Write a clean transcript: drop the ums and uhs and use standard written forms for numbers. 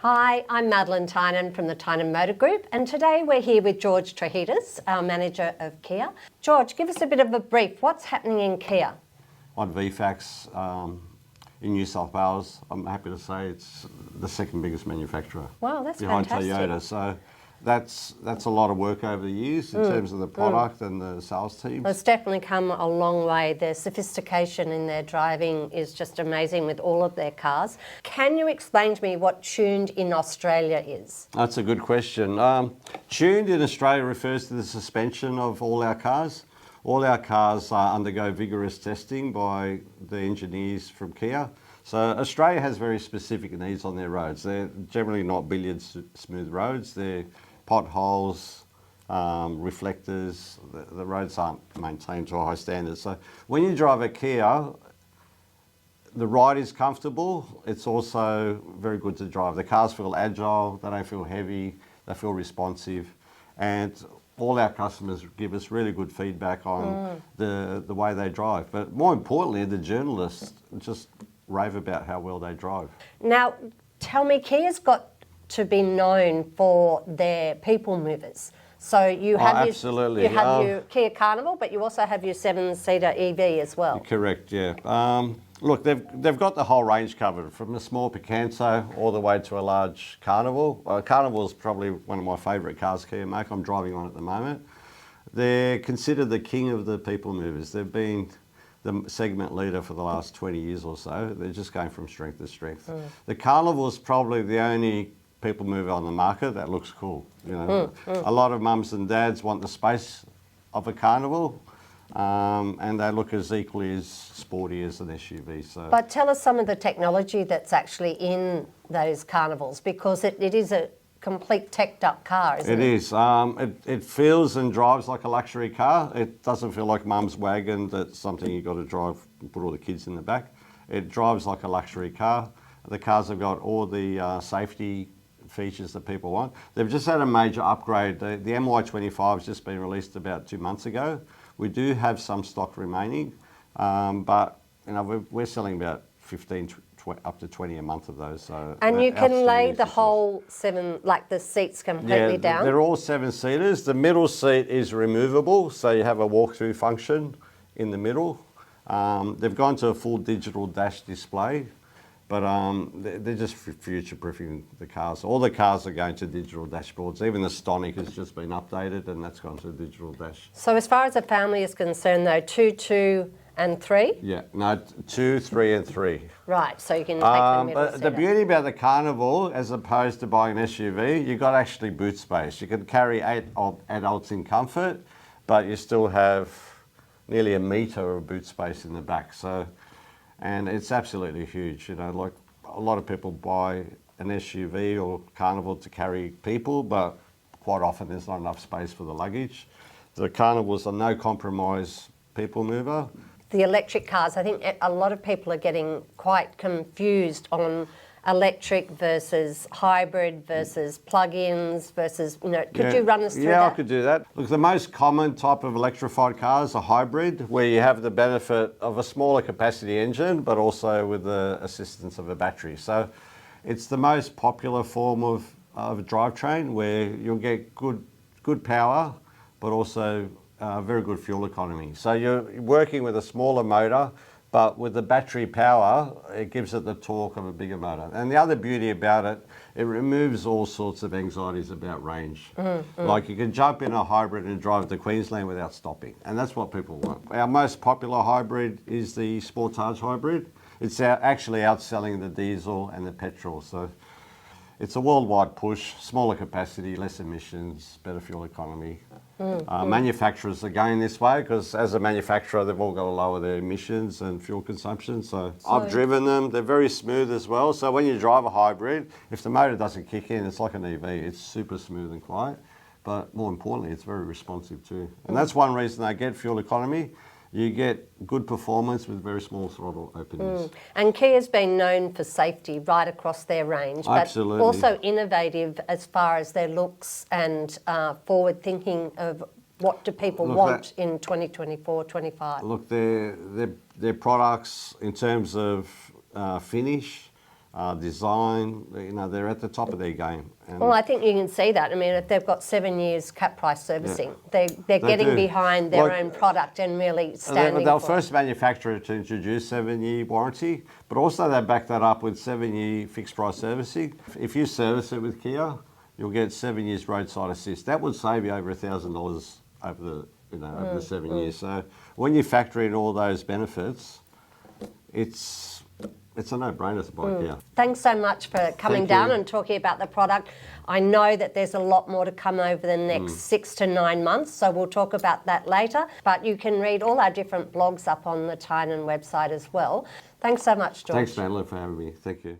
Hi, I'm Madeline Tynan from the Tynan Motor Group, and today we're here with George Trahitas, our manager of Kia. George, give us a bit of a brief. What's happening in Kia? On VFAX in New South Wales, I'm happy to say it's the second biggest manufacturer. Wow, that's behind fantastic. Toyota. So that's a lot of work over the years in terms of the product and the sales teams. Well, it's definitely come a long way. Their sophistication in their driving is just amazing with all of their cars. Can you explain to me what tuned in Australia is? That's a good question. Tuned in Australia refers to the suspension of all our cars. All our cars undergo vigorous testing by the engineers from Kia. So Australia has very specific needs on their roads. They're generally not billiard smooth roads. They're potholes, reflectors. The roads aren't maintained to a high standard. So when you drive a Kia, the ride is comfortable. It's also very good to drive. The cars feel agile. They don't feel heavy. They feel responsive. And all our customers give us really good feedback on the way they drive. But more importantly, the journalists just rave about how well they drive. Now, tell me, Kia's got to be known for their people movers. So you have your Kia Carnival, but you also have your 7-seater EV as well. Correct, yeah. Look, they've got the whole range covered, from a small Picanto all the way to a large Carnival. Carnival is probably one of my favourite cars Kia make. I'm driving one at the moment. They're considered the king of the people movers. They've been the segment leader for the last 20 years or so. They're just going from strength to strength. The Carnival is probably the only people mover on the market that looks cool. You know, a lot of mums and dads want the space of a Carnival. And they look as equally as sporty as an SUV. So. But tell us some of the technology that's actually in those Carnivals, because it is a complete teched up car, isn't it? It is. It feels and drives like a luxury car. It doesn't feel like mum's wagon that's something you've got to drive and put all the kids in the back. It drives like a luxury car. The cars have got all the safety features that people want. They've just had a major upgrade. The MY25 has just been released about 2 months ago. We do have some stock remaining, but you know we're selling about 15 up to 20 a month of those. So and you can lay the whole the seats completely down? They're all 7-seaters. The middle seat is removable, so you have a walk-through function in the middle. They've gone to a full digital dash display, but they're just future-proofing the cars. All the cars are going to digital dashboards. Even the Stonic has just been updated, and that's gone to a digital dash. So as far as a family is concerned, though, 2, 2 and 3? Yeah, no, 2, 3 and 3. Right, so you can take the middle But the beauty about the Carnival, as opposed to buying an SUV, you've got actually boot space. You can carry 8 adults in comfort, but you still have nearly a metre of boot space in the back. So. And it's absolutely huge. You know, like a lot of people buy an SUV or Carnival to carry people, but quite often there's not enough space for the luggage. The Carnival's a no compromise people mover. The electric cars, I think a lot of people are getting quite confused on electric versus hybrid versus plug-ins versus, could you run us through that? Yeah, I could do that. Look, the most common type of electrified car is a hybrid, where you have the benefit of a smaller capacity engine, but also with the assistance of a battery. So it's the most popular form of a drivetrain, where you'll get good power, but also very good fuel economy. So you're working with a smaller motor, but with the battery power, it gives it the torque of a bigger motor. And the other beauty about it, it removes all sorts of anxieties about range. Like you can jump in a hybrid and drive to Queensland without stopping. And that's what people want. Our most popular hybrid is the Sportage hybrid. It's actually outselling the diesel and the petrol. So it's a worldwide push, smaller capacity, less emissions, better fuel economy. Manufacturers are going this way because as a manufacturer, they've all got to lower their emissions and fuel consumption. So I've driven them. They're very smooth as well. So when you drive a hybrid, if the motor doesn't kick in, it's like an EV. It's super smooth and quiet. But more importantly, it's very responsive too. And that's one reason they get fuel economy. You get good performance with very small throttle openings. And Kia's been known for safety right across their range, but also innovative as far as their looks and forward thinking of what do people want in 2024, 25. Look, their products in terms of finish, design. You know, they're at the top of their game. And well, I think you can see that. I mean, if they've got 7 years cap price servicing, they're getting behind their own product and really standing they'll for first manufacturer to introduce 7-year warranty, but also they back that up with 7-year fixed price servicing. If you service it with Kia, you'll get 7 years roadside assist. That would save you over $1,000 over the 7 years. So when you factor in all those benefits, it's a no-brainer to buy Kia. Thanks so much for coming down and talking about the product. I know that there's a lot more to come over the next 6 to 9 months, so we'll talk about that later. But you can read all our different blogs up on the Tynan website as well. Thanks so much, George. Thanks, Madeline, for having me. Thank you.